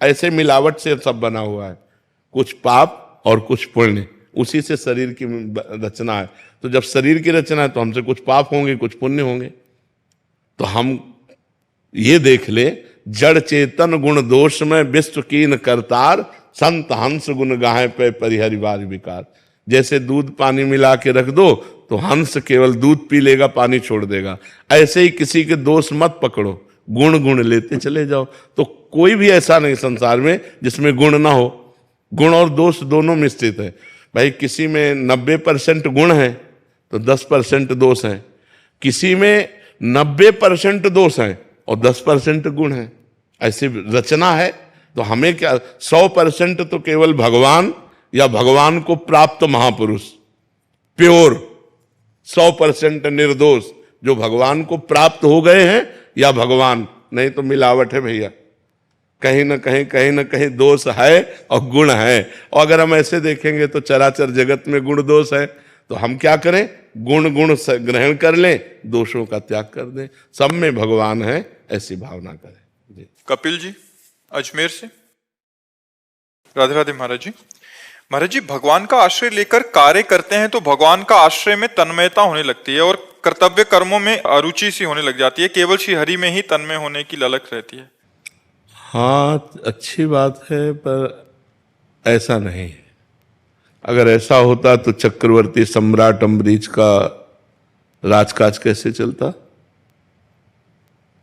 ऐसे मिलावट से सब बना हुआ है, कुछ पाप और कुछ पुण्य, उसी से शरीर की रचना है। तो जब शरीर की रचना है तो हमसे कुछ पाप होंगे, कुछ पुण्य होंगे। तो हम ये देख ले, जड़ चेतन गुण दोष में विश्व कीन करतार, संत हंस गुण गाहे पे परिहरिवार विकार। जैसे दूध पानी मिला के रख दो तो हंस केवल दूध पी लेगा, पानी छोड़ देगा। ऐसे ही किसी के दोष मत पकड़ो, गुण गुण लेते चले जाओ। तो कोई भी ऐसा नहीं संसार में जिसमें गुण ना हो, गुण और दोष दोनों मिश्रित है। भाई किसी में 90% गुण है तो 10% दोष है, किसी में 90% दोष है और 10% गुण है। ऐसी रचना है। तो हमें क्या, 100% तो केवल भगवान या भगवान को प्राप्त महापुरुष, प्योर 100% निर्दोष जो भगवान को प्राप्त हो गए हैं, या भगवान, नहीं तो मिलावट है भैया। कहीं ना कहीं दोष है और गुण है। और अगर हम ऐसे देखेंगे तो चराचर जगत में गुण दोष है, तो हम क्या करें, गुण गुण ग्रहण कर लें, दोषों का त्याग कर दें। सब में भगवान है, ऐसी भावना करें। जी। कपिल जी अजमेर से। राधे राधे महाराज जी। महाराज जी, भगवान का आश्रय लेकर कार्य करते हैं तो भगवान का आश्रय में तन्मयता होने लगती है और कर्तव्य कर्मों में अरुचि सी होने लग जाती है, केवल श्री हरि में ही तन्मय होने की ललक रहती है। हाँ, अच्छी बात है, पर ऐसा नहीं है। अगर ऐसा होता तो चक्रवर्ती सम्राट अम्बरीश का राजकाज कैसे चलता?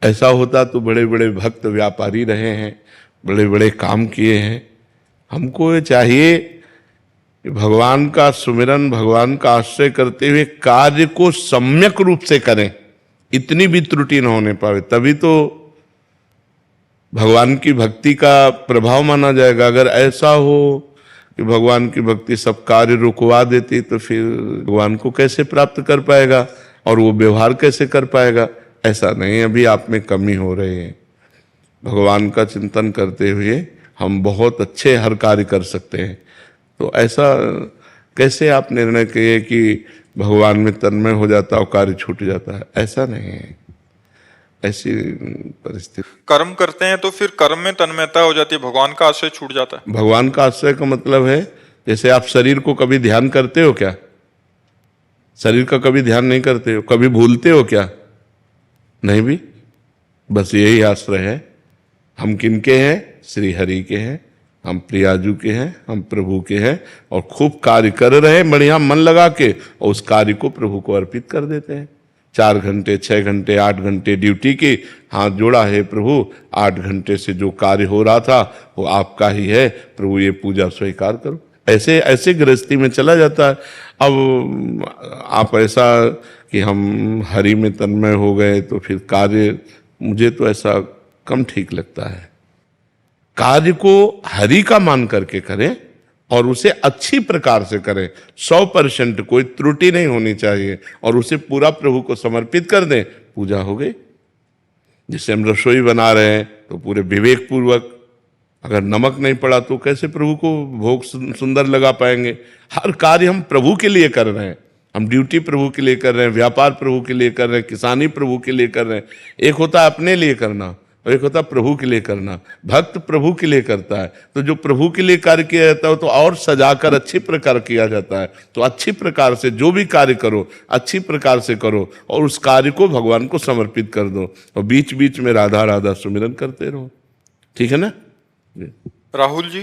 ऐसा होता तो बड़े बड़े भक्त व्यापारी रहे हैं, बड़े बड़े काम किए हैं। हमको ये चाहिए कि भगवान का सुमिरन, भगवान का आश्रय करते हुए कार्य को सम्यक रूप से करें, इतनी भी त्रुटि न होने पावे, तभी तो भगवान की भक्ति का प्रभाव माना जाएगा। अगर ऐसा हो कि भगवान की भक्ति सब कार्य रुकवा देती तो फिर भगवान को कैसे प्राप्त कर पाएगा और वो व्यवहार कैसे कर पाएगा? ऐसा नहीं, अभी आप में कमी हो रही है। भगवान का चिंतन करते हुए हम बहुत अच्छे हर कार्य कर सकते हैं। तो ऐसा कैसे आप निर्णय किए कि भगवान में तन्मय हो जाता और कार्य छूट जाता है? ऐसा नहीं है, ऐसी परिस्थिति। कर्म करते हैं तो फिर कर्म में तन्मयता हो जाती है, भगवान का आश्रय छूट जाता है। भगवान का आश्रय का मतलब है, जैसे आप शरीर को कभी ध्यान करते हो क्या? शरीर का कभी ध्यान नहीं करते हो? कभी भूलते हो क्या? नहीं भी। बस यही आश्रय है। हम किनके हैं? श्री हरि के हैं, हम प्रियाजू के हैं, हम प्रभु के हैं, और खूब कार्य कर रहे हैं बढ़िया मन लगा के, और उस कार्य को प्रभु को अर्पित कर देते हैं। 4 घंटे, 6 घंटे, 8 घंटे ड्यूटी की, हाथ जोड़ा है प्रभु, 8 घंटे से जो कार्य हो रहा था वो आपका ही है प्रभु, ये पूजा स्वीकार करो। ऐसे ऐसे गृहस्थी में चला जाता है। अब आप ऐसा कि हम हरि में तन्मय हो गए तो फिर कार्य, मुझे तो ऐसा कम ठीक लगता है। कार्य को हरि का मान करके करें और उसे अच्छी प्रकार से करें, 100% कोई त्रुटि नहीं होनी चाहिए, और उसे पूरा प्रभु को समर्पित कर दें, पूजा हो गई। जैसे हम रसोई बना रहे हैं तो पूरे विवेक पूर्वक, अगर नमक नहीं पड़ा तो कैसे प्रभु को भोग सुंदर लगा पाएंगे? हर कार्य हम प्रभु के लिए कर रहे हैं। हम ड्यूटी प्रभु के लिए कर रहे हैं, व्यापार प्रभु के लिए कर रहे हैं, किसानी प्रभु के लिए कर रहे हैं। एक होता है अपने लिए करना और एक होता है प्रभु के लिए करना। भक्त प्रभु के लिए करता है, तो जो प्रभु के लिए कार्य किया जाता है तो और सजाकर अच्छी प्रकार किया जाता है। तो अच्छी प्रकार से जो भी कार्य करो, अच्छी प्रकार से करो और उस कार्य को भगवान को समर्पित कर दो, और बीच बीच में राधा राधा सुमिरन करते रहो। ठीक है ना? राहुल जी।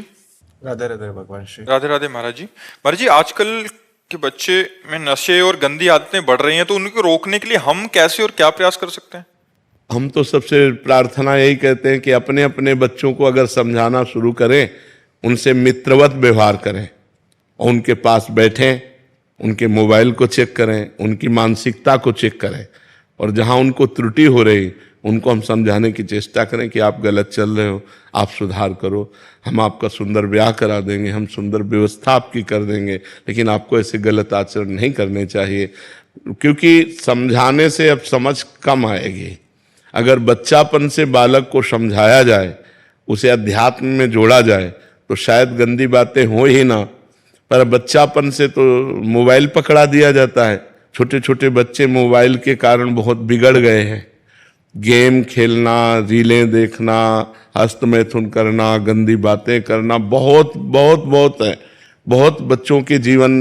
राधे राधे भगवान श्री। राधे राधे महाराज जी। महाराज जी, आजकल के बच्चे में नशे और गंदी आदतें बढ़ रही हैं, तो उनको रोकने के लिए हम कैसे और क्या प्रयास कर सकते हैं? हम तो सबसे प्रार्थना यही कहते हैं कि अपने अपने बच्चों को अगर समझाना शुरू करें, उनसे मित्रवत व्यवहार करें, और उनके पास बैठें, उनके मोबाइल को चेक करें, उनकी मानसिकता को चेक करें, और जहां उनको त्रुटि हो रही उनको हम समझाने की चेष्टा करें कि आप गलत चल रहे हो, आप सुधार करो, हम आपका सुंदर ब्याह करा देंगे, हम सुंदर व्यवस्था आपकी कर देंगे, लेकिन आपको ऐसे गलत आचरण नहीं करने चाहिए। क्योंकि समझाने से अब समझ कम आएगी। अगर बच्चापन से बालक को समझाया जाए, उसे अध्यात्म में जोड़ा जाए, तो शायद गंदी बातें हो ही ना। पर बच्चापन से तो मोबाइल पकड़ा दिया जाता है। छोटे छोटे बच्चे मोबाइल के कारण बहुत बिगड़ गए हैं। गेम खेलना, रीलें देखना, हस्त मैथुन करना, गंदी बातें करना बहुत बहुत बहुत है। बहुत बच्चों के जीवन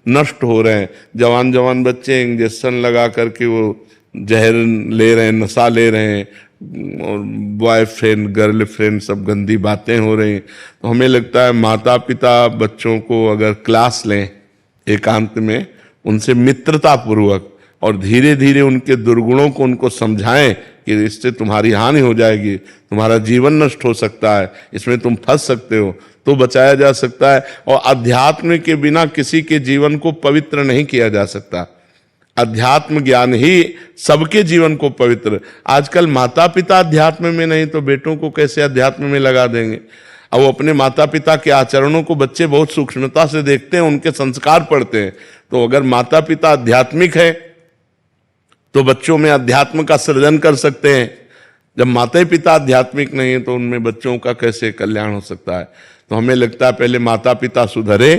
नष्ट हो रहे हैं। जवान जवान बच्चे इंजेक्शन लगा करके वो जहर ले रहे हैं, नशा ले रहे हैं, और बॉयफ्रेंड गर्लफ्रेंड सब गंदी बातें हो रही हैं। तो हमें लगता है माता पिता बच्चों को अगर क्लास लें एकांत में, उनसे मित्रता पूर्वक और धीरे धीरे उनके दुर्गुणों को उनको समझाएं कि इससे तुम्हारी हानि हो जाएगी, तुम्हारा जीवन नष्ट हो सकता है, इसमें तुम फंस सकते हो, तो बचाया जा सकता है। और अध्यात्म के बिना किसी के जीवन को पवित्र नहीं किया जा सकता। अध्यात्म ज्ञान ही सबके जीवन को पवित्र। आजकल माता पिता अध्यात्म में नहीं तो बेटों को कैसे अध्यात्म में लगा देंगे। अब वो अपने माता पिता के आचरणों को बच्चे बहुत सूक्ष्मता से देखते हैं, उनके संस्कार पढ़ते हैं। तो अगर माता पिता आध्यात्मिक है तो बच्चों में अध्यात्म का सृजन कर सकते हैं। जब माता पिता आध्यात्मिक नहीं है तो उनमें बच्चों का कैसे कल्याण हो सकता है। तो हमें लगता है पहले माता पिता सुधरे,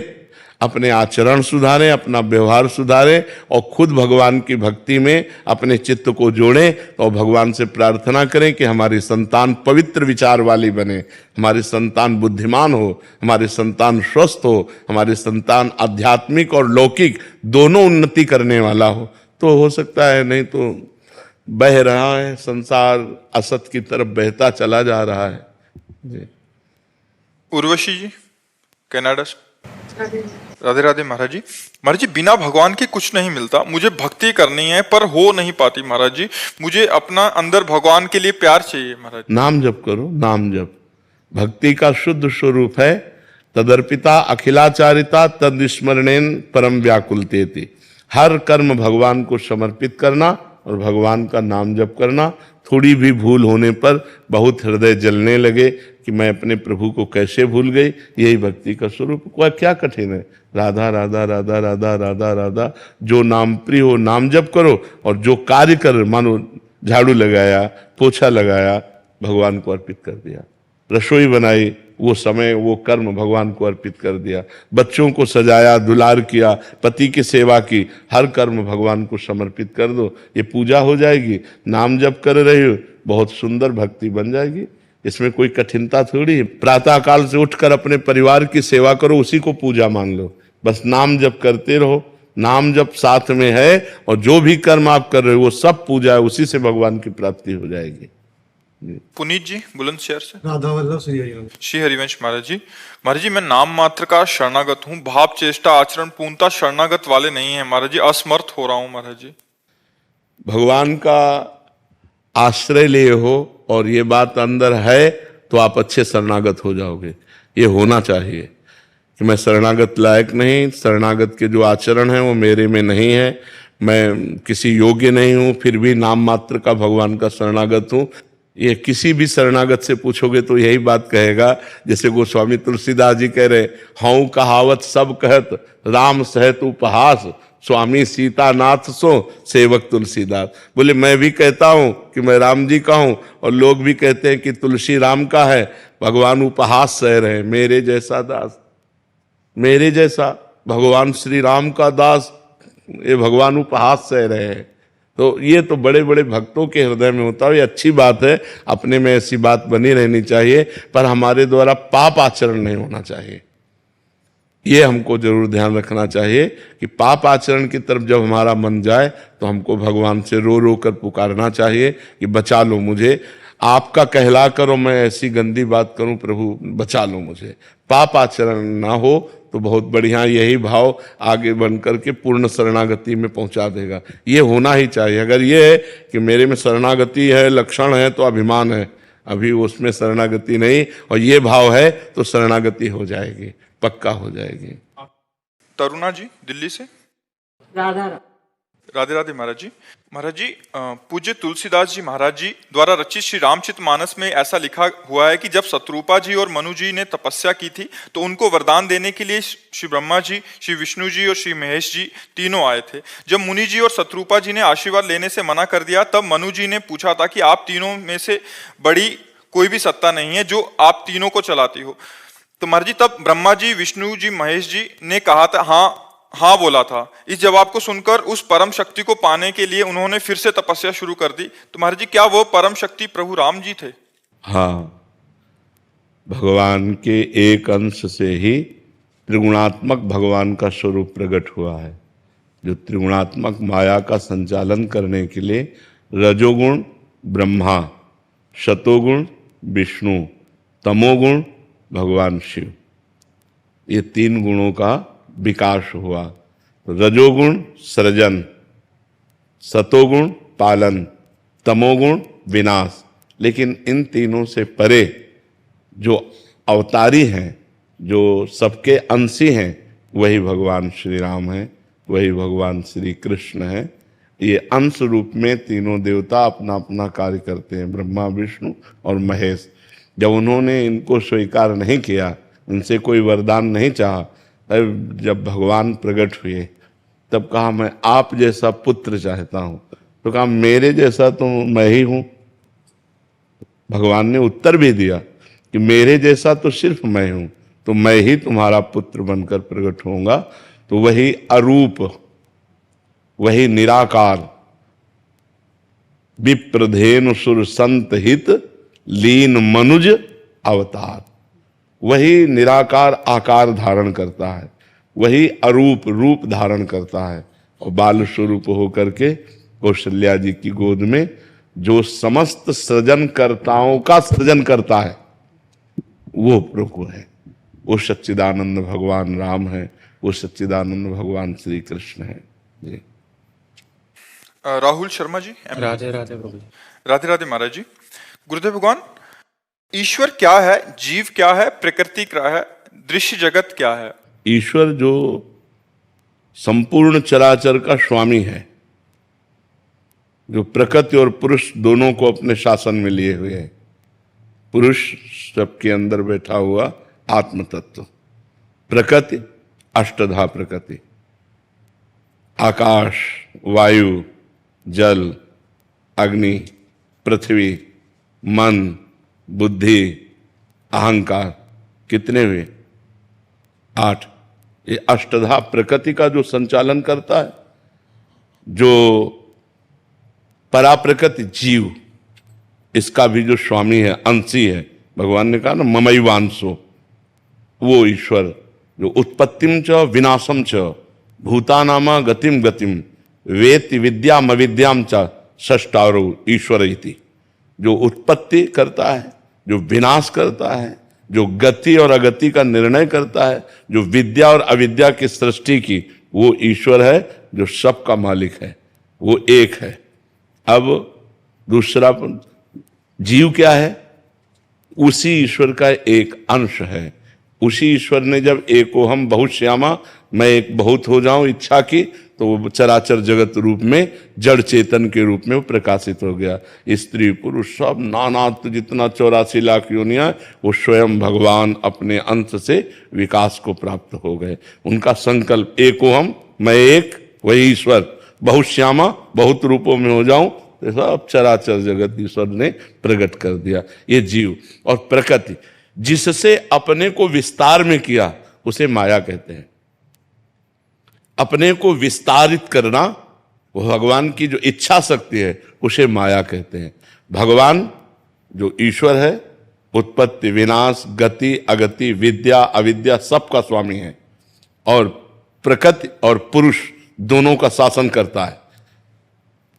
अपने आचरण सुधारें, अपना व्यवहार सुधारें और खुद भगवान की भक्ति में अपने चित्त को जोड़ें और भगवान से प्रार्थना करें कि हमारी संतान पवित्र विचार वाली बने, हमारी संतान बुद्धिमान हो, हमारी संतान स्वस्थ हो, हमारी संतान आध्यात्मिक और लौकिक दोनों उन्नति करने वाला हो। तो हो सकता है, नहीं तो बह रहा है संसार, असत की तरफ बहता चला जा रहा है जी। उर्वशी जी कनाडा से। राधे राधे महाराज जी। महाराज जी, बिना भगवान के कुछ नहीं मिलता। मुझे भक्ति करनी है पर हो नहीं पाती महाराज जी। मुझे अपना अंदर भगवान के लिए प्यार चाहिए महाराज। नाम जप करो, नाम जप भक्ति का शुद्ध स्वरूप है। तदर्पिता अखिलाचारिता तद स्मरणेन परम व्याकुलतेति। हर कर्म भगवान को समर्पित करना और भगवान का नाम जप करना। थोड़ी भी भूल होने पर बहुत हृदय जलने लगे कि मैं अपने प्रभु को कैसे भूल गई, यही भक्ति का स्वरूप। कोई क्या कठिन है। राधा राधा राधा राधा राधा राधा, जो नाम प्रिय हो नाम जप करो, और जो कार्य कर, मानो झाड़ू लगाया, पोछा लगाया, भगवान को अर्पित कर दिया। रसोई बनाई, वो समय वो कर्म भगवान को अर्पित कर दिया। बच्चों को सजाया, दुलार किया, पति की सेवा की, हर कर्म भगवान को समर्पित कर दो। ये पूजा हो जाएगी। नाम जप कर रहे हो, बहुत सुंदर भक्ति बन जाएगी। इसमें कोई कठिनता थोड़ी है। प्रातः काल से उठकर अपने परिवार की सेवा करो, उसी को पूजा मान लो। बस नाम जप करते रहो, नाम जप साथ में है, और जो भी कर्म आप कर रहे हो वो सब पूजा है, उसी से भगवान की प्राप्ति हो जाएगी। पुनीत जी बुलंदशहर से। राधा वल्लभ श्री हरिवंश। श्री हरिवंश महाराज जी। महाराज जी, मैं नाम मात्र का शरणागत हूँ। भाव चेष्टा आचरण पूर्णतः शरणागत वाले नहीं है महाराज जी। असमर्थ हो रहा हूँ महाराज जी। भगवान का आश्रय लिए हो और ये बात अंदर है तो आप अच्छे शरणागत हो जाओगे। ये होना चाहिए कि मैं शरणागत लायक नहीं, शरणागत के जो आचरण हैं वो मेरे में नहीं है, मैं किसी योग्य नहीं हूँ, फिर भी नाम मात्र का भगवान का शरणागत हूँ। ये किसी भी शरणागत से पूछोगे तो यही बात कहेगा। जैसे गोस्वामी तुलसीदास जी कह रहे, हऊँ कहावत सब कहत राम सहत उपहास, स्वामी सीतानाथ सो सेवक तुलसीदास। बोले मैं भी कहता हूँ कि मैं राम जी का हूँ, और लोग भी कहते हैं कि तुलसी राम का है। भगवान उपहास सह रहे, मेरे जैसा दास, मेरे जैसा भगवान श्री राम का दास, ये भगवान उपहास सह रहे हैं। तो ये तो बड़े बड़े भक्तों के हृदय में होता है। ये अच्छी बात है, अपने में ऐसी बात बनी रहनी चाहिए, पर हमारे द्वारा पाप आचरण नहीं होना चाहिए। ये हमको जरूर ध्यान रखना चाहिए कि पाप आचरण की तरफ जब हमारा मन जाए तो हमको भगवान से रो रो कर पुकारना चाहिए कि बचा लो मुझे, आपका कहला करो मैं ऐसी गंदी बात करूं, प्रभु बचा लो मुझे। पाप आचरण ना हो तो बहुत बढ़िया, यही भाव आगे बन करके पूर्ण शरणागति में पहुंचा देगा। ये होना ही चाहिए। अगर ये है कि मेरे में शरणागति है, लक्षण है, तो अभिमान है, अभी उसमें शरणागति नहीं, और ये भाव है तो शरणागति हो जाएगी, पक्का हो जाएगी। तरुणा जी दिल्ली से। राधा राधे राधे महाराज जी। महाराज जी, पूज्य तुलसीदास जी महाराज जी द्वारा रचित श्री रामचरितमानस में ऐसा लिखा हुआ है कि जब शत्रुपा जी और मनु जी ने तपस्या की थी तो उनको वरदान देने के लिए श्री ब्रह्मा जी, श्री विष्णु जी और श्री महेश जी तीनों आए थे। जब मुनि जी और शत्रुपा जी ने आशीर्वाद लेने से मना कर दिया, तब मनु जी ने पूछा था कि आप तीनों में से बड़ी कोई भी सत्ता नहीं है जो आप तीनों को चलाती हो। तो महाराज जी, तब ब्रह्मा जी, विष्णु जी, महेश जी ने कहा था, हाँ हाँ बोला था। इस जवाब को सुनकर उस परम शक्ति को पाने के लिए उन्होंने फिर से तपस्या शुरू कर दी। तो महाराज जी, क्या वो परम शक्ति प्रभु राम जी थे? हाँ, भगवान के एक अंश से ही त्रिगुणात्मक भगवान का स्वरूप प्रकट हुआ है, जो त्रिगुणात्मक माया का संचालन करने के लिए रजोगुण ब्रह्मा, शतोगुण विष्णु, तमोगुण भगवान शिव, ये तीन गुणों का विकास हुआ। रजोगुण सृजन, सतोगुण पालन, तमोगुण विनाश। लेकिन इन तीनों से परे जो अवतारी हैं, जो सबके अंशी हैं, वही भगवान श्री राम हैं, वही भगवान श्री कृष्ण हैं। ये अंश रूप में तीनों देवता अपना अपना कार्य करते हैं, ब्रह्मा विष्णु और महेश। जब उन्होंने इनको स्वीकार नहीं किया, इनसे कोई वरदान नहीं चाहा, जब भगवान प्रकट हुए तब कहा मैं आप जैसा पुत्र चाहता हूँ। तो कहा मेरे जैसा तो मैं ही हूँ। भगवान ने उत्तर भी दिया कि मेरे जैसा तो सिर्फ मैं हूँ, तो मैं ही तुम्हारा पुत्र बनकर प्रकट होऊंगा। तो वही अरूप, वही निराकार, विप्रधेनु सुर संत हित लीन मनुज अवतार, वही निराकार आकार धारण करता है, वही अरूप रूप धारण करता है, और बाल स्वरूप होकर के कौशल्या जी की गोद में जो समस्त सृजनकर्ताओं का सृजन करता है, वो प्रभु है, वो सच्चिदानंद भगवान राम है, वो सच्चिदानंद भगवान श्री कृष्ण है। जी। राहुल शर्मा जी। राधे राधे प्रभु जी। राधे राधे महाराज जी। गुरुदेव भगवान, ईश्वर क्या है, जीव क्या है, प्रकृति क्या है, दृश्य जगत क्या है? ईश्वर जो संपूर्ण चराचर का स्वामी है, जो प्रकृति और पुरुष दोनों को अपने शासन में लिए हुए है। पुरुष सबके अंदर बैठा हुआ आत्म तत्व, प्रकृति अष्टधा प्रकृति, आकाश, वायु, जल, अग्नि, पृथ्वी, मन, बुद्धि, अहंकार, कितने हुए? 8। ये अष्टधा प्रकृति का जो संचालन करता है, जो पराप्रकृति जीव, इसका भी जो स्वामी है, अंशी है। भगवान ने कहा ना ममैवांशो, वो ईश्वर जो उत्पत्तिम च विनाशम च भूतानामा गतिम गतिम वेत्ति विद्याम अविद्याम च षष्टारो ईश्वर इति, जो उत्पत्ति करता है, जो विनाश करता है, जो गति और अगति का निर्णय करता है, जो विद्या और अविद्या की सृष्टि की, वो ईश्वर है, जो सबका मालिक है, वो एक है। अब दूसरा जीव क्या है? उसी ईश्वर का एक अंश है। उसी ईश्वर ने जब एकोहम बहुत श्यामा, मैं एक बहुत हो जाऊं इच्छा की, तो वो चराचर जगत रूप में जड़ चेतन के रूप में वो प्रकाशित हो गया। स्त्री पुरुष सब नानात्व, जितना 84 लाख योनियां, वो स्वयं भगवान अपने अंश से विकास को प्राप्त हो गए। उनका संकल्प एकोहम, मैं एक, वही ईश्वर, बहुत श्यामा, बहुत रूपों में हो जाऊं, तो सब चराचर जगत ईश्वर ने प्रकट कर दिया। ये जीव और प्रकृति, जिससे अपने को विस्तार में किया, उसे माया कहते हैं। अपने को विस्तारित करना, वो भगवान की जो इच्छा शक्ति है, उसे माया कहते हैं। भगवान जो ईश्वर है, उत्पत्ति विनाश, गति अगति, विद्या अविद्या, सबका स्वामी है, और प्रकृति और पुरुष दोनों का शासन करता है।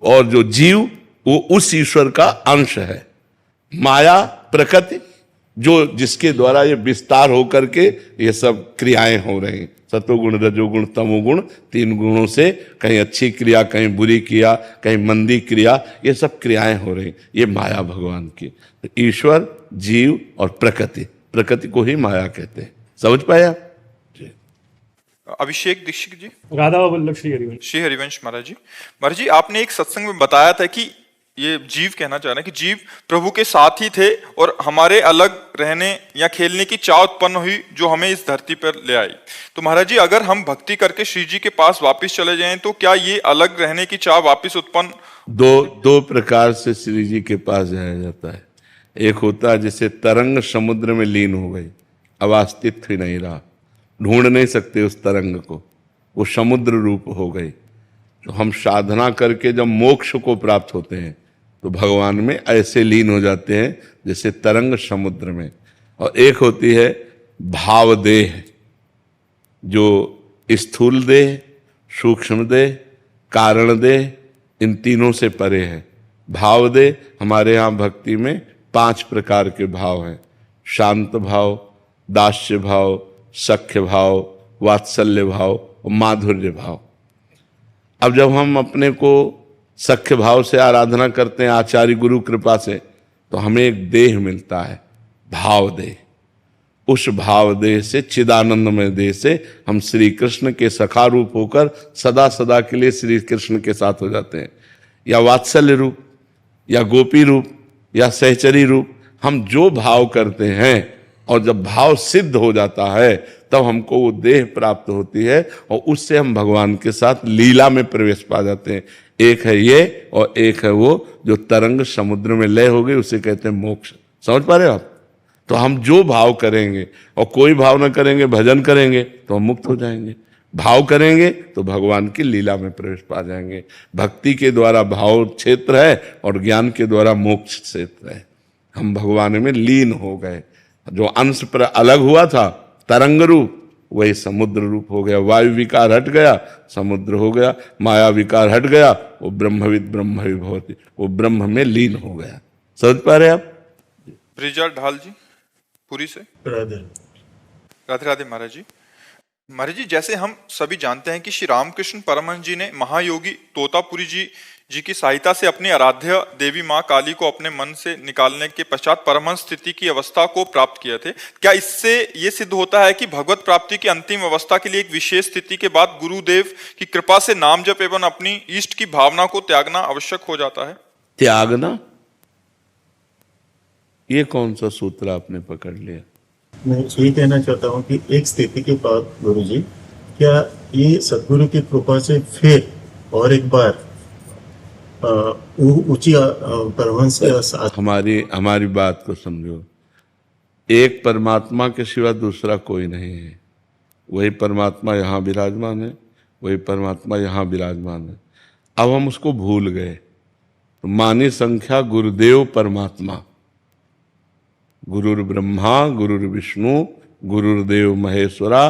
और जो जीव, वो उस ईश्वर का अंश है। माया प्रकृति, जो जिसके द्वारा ये विस्तार होकर के ये सब क्रियाएं हो रही, सतोगुण रजोगुण तमोगुण, 3 गुणों से कहीं अच्छी क्रिया, कहीं बुरी क्रिया, कहीं मंदी क्रिया, ये सब क्रियाएं हो रही, ये माया भगवान की। तो ईश्वर, जीव और प्रकृति, प्रकृति को ही माया कहते हैं। समझ पाया? अभिषेक दीक्षित जी। राधा वल्लभ श्री हरिवंश। श्री हरिवंश महाराज जी। महाराज जी, आपने एक सत्संग में बताया था कि ये जीव, कहना चाह रहे हैं कि जीव प्रभु के साथ ही थे और हमारे अलग रहने या खेलने की चाह उत्पन्न हुई, जो हमें इस धरती पर ले आई। तो महाराज जी, अगर हम भक्ति करके श्री जी के पास वापस चले जाएं, तो क्या ये अलग रहने की चाह वापस उत्पन्न? दो प्रकार से श्री जी के पास जाया जाता है। एक होता है जैसे तरंग समुद्र में लीन हो गई, अब अस्तित्व ही नहीं रहा, ढूंढ नहीं सकते उस तरंग को, वो समुद्र रूप हो गई। तो हम साधना करके जब मोक्ष को प्राप्त होते हैं तो भगवान में ऐसे लीन हो जाते हैं जैसे तरंग समुद्र में। और एक होती है भाव देह, जो स्थूल देह, सूक्ष्म देह, कारण देह, इन तीनों से परे है। भाव देह हमारे यहाँ भक्ति में 5 प्रकार के भाव हैं। शांत भाव, दास्य भाव, सख्य भाव, वात्सल्य भाव और माधुर्य भाव। अब जब हम अपने को सख्य भाव से आराधना करते हैं आचार्य गुरु कृपा से, तो हमें एक देह मिलता है, भाव देह। उस भाव देह से, चिदानंदमय देह से हम श्री कृष्ण के सखा रूप होकर सदा सदा के लिए श्री कृष्ण के साथ हो जाते हैं। या वात्सल्य रूप, या गोपी रूप, या सहचरी रूप, हम जो भाव करते हैं और जब भाव सिद्ध हो जाता है तब हमको वो देह प्राप्त होती है और उससे हम भगवान के साथ लीला में प्रवेश पा जाते हैं। एक है ये और एक है वो जो तरंग समुद्र में लय हो गई, उसे कहते हैं मोक्ष। समझ पा रहे हो आप? तो हम जो भाव करेंगे और कोई भाव न करेंगे, भजन करेंगे तो हम मुक्त हो जाएंगे। भाव करेंगे तो भगवान की लीला में प्रवेश पा जाएंगे। भक्ति के द्वारा भाव क्षेत्र है और ज्ञान के द्वारा मोक्ष क्षेत्र है। हम भगवान में लीन हो गए। जो अंश पर अलग हुआ था तरंग रूप, वही समुद्र रूप हो गया। वायु विकार हट गया, समुद्र हो गया। माया विकार हट गया, वो ब्रह्मविद ब्रह्म विभवति, वो ब्रह्म में लीन हो गया। समझ पा रहे आप? ब्रिजा ढाल जी पुरी से। राधे राधे राधे महाराज जी। महाराज जी, जैसे हम सभी जानते हैं कि श्री रामकृष्ण परमहंस जी ने महायोगी तोतापुरी जी की सहायता से अपनी आराध्य देवी माँ काली को अपने मन से निकालने के पश्चात परमहंस स्थिति की अवस्था को प्राप्त किए थे। क्या इससे ये सिद्ध होता है कि भगवत प्राप्ति की अंतिम अवस्था के लिए एक विशेष स्थिति के बाद गुरुदेव की कृपा से नाम जप एवं अपनी इष्ट की भावना को त्यागना आवश्यक हो जाता है? त्यागना, ये कौन सा सूत्र आपने पकड़ लिया? मैं यही कहना चाहता हूँ कि एक स्थिति के बाद गुरुजी, क्या ये सदगुरु की कृपा से फिर और एक बार ऊंची परमांश के साथ हमारी बात को समझो। एक परमात्मा के सिवा दूसरा कोई नहीं है। वही परमात्मा यहाँ विराजमान है, वही परमात्मा यहाँ विराजमान है। अब हम उसको भूल गए। तो मानी संख्या गुरुदेव परमात्मा, गुरुर ब्रह्मा गुरुर विष्णु गुरुर्देव महेश्वरा